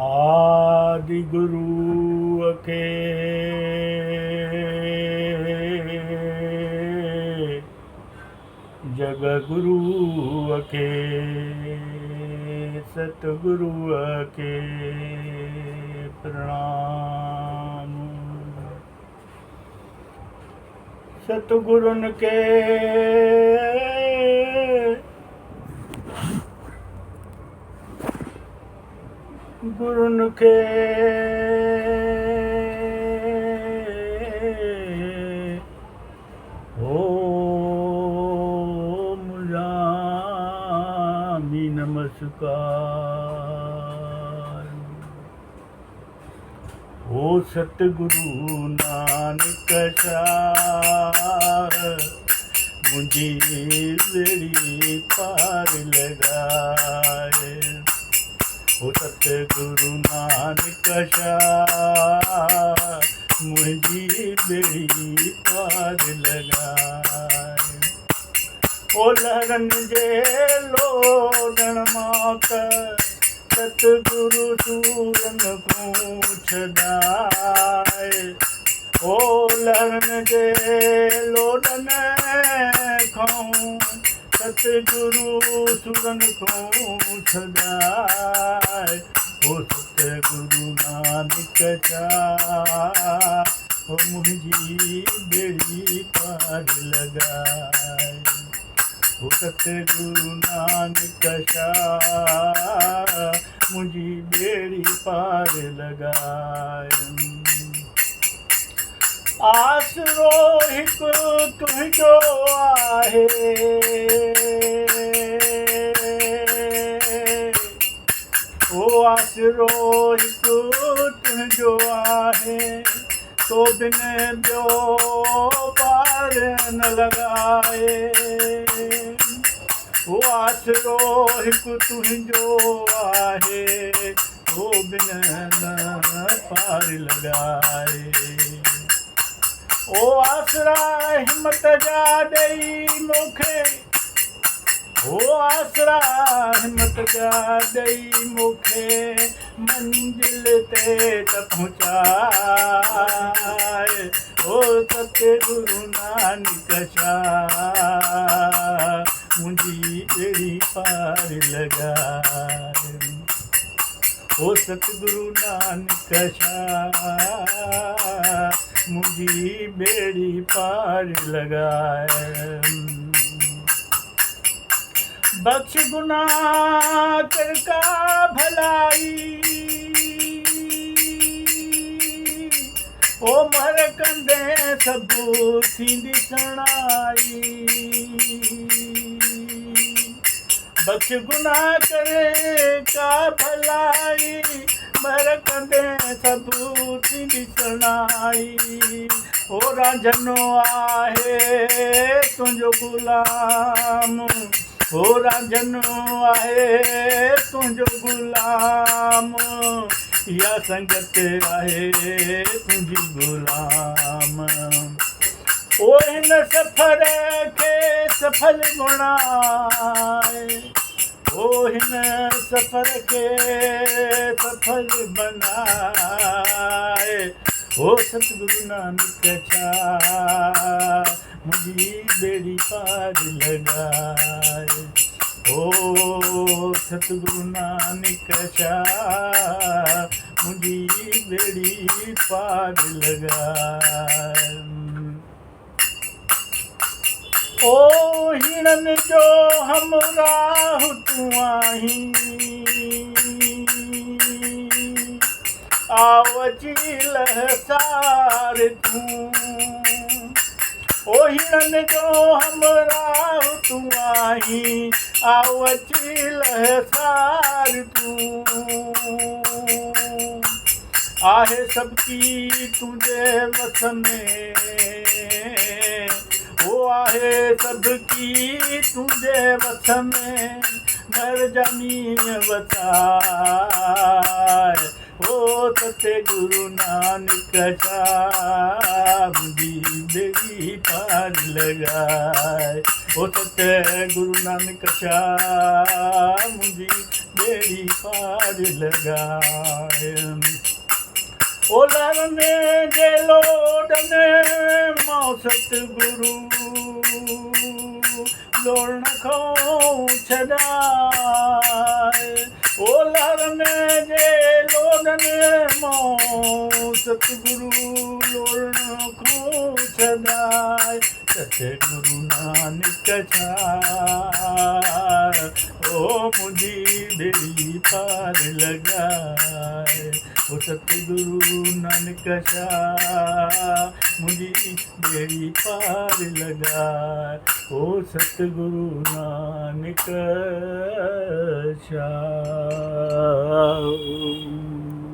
आदि गुरु अके जग गुरु अके सतगुरु अके प्रणाम। सतगुरुन के गुरुन के ओम जामी नमस्कार। ओ सतगुरु नानक शाह मुझी बेड़ी पार लगाए। ओ सतगुरु नानक शाह मुझी बेड़ी पार लगाए। ओ लहरन जे लोडण मात सतगुरु सूरन को छदाए। ओ लहरन जे लोडन खाऊं सतगुरु सूरन को छदाए। ओ सतगुरु नानक शाह ओ मुझी बेड़ी पार लगाए। ओ सतगुरु नानक शाह मुझी बेड़ी पार लगाए। आसरो हिकु तुंहिंजो आहे ओ आसरो हिकु तुंहिंजो आहे। तो बिन ॿियो पार न लॻाए। ओ आसरो हिकु तुंहिंजो आहे तो बिन न पार लॻाए। ओ आसरा हिम्मत जा ॾेई मूंखे ओ आसरा हिम्मत जा ॾेई मूंखे मंजिल ते त पहुचाए। ओ सतगुरु नानक शाह मुझी बेड़ी पार लगाए। ओ सतगुरु नानक शाह मुझी बेड़ी पार लगाए। बख्श गुनाह कर का भलाई ओ मर कंदे सबू थींदी सणाई। बख्श गुनाह करे का भलाई मर कंदे सबू थींदी सणाई। ओ रांझनो आहे तुंहिंजो गुलाम ओ रांझनो आहे तुंहिंजो गुलाम। या संगत आहे तुंहिंजी गुलाम। ओ हिन सफ़र खे सफल बणाए। ओ हिन सफ़र खे सफल बनाए। ओ सतगुरु नानक शाह मुझी बेड़ी पार लगाए। ओ सतगुरु नानक शाह मुझी बेड़ी पार लगाए। ओ हिरन जो हमराह तूं आहीं आवची लहसार तूं। ओ हिरन जो हमराह तूं आहीं आवची लहसार तूं। आहे सबकी तुझे वस में ओ आहे सबकी तुझे वस में नर ज़मीन वसाए। ओ सतगुरु नानक शाह मुझी बेड़ी पार लगाए। ओ सत्य गुरु नानक शाह मुझी बेड़ी पार लगाए ओ लरने जे लोडने मां सतगुरु लोण खां छॾाए ओ लरने जे लोडने मां सतगुरु लोण खां छॾाए सतगुरु नानक छाए ओ मुंहिंजी बेड़ी पार लगाए ओ सतगुरु नानक शाह मुंहिंजी बेड़ी पार लगाए ओ सतगुरु नानक शाह।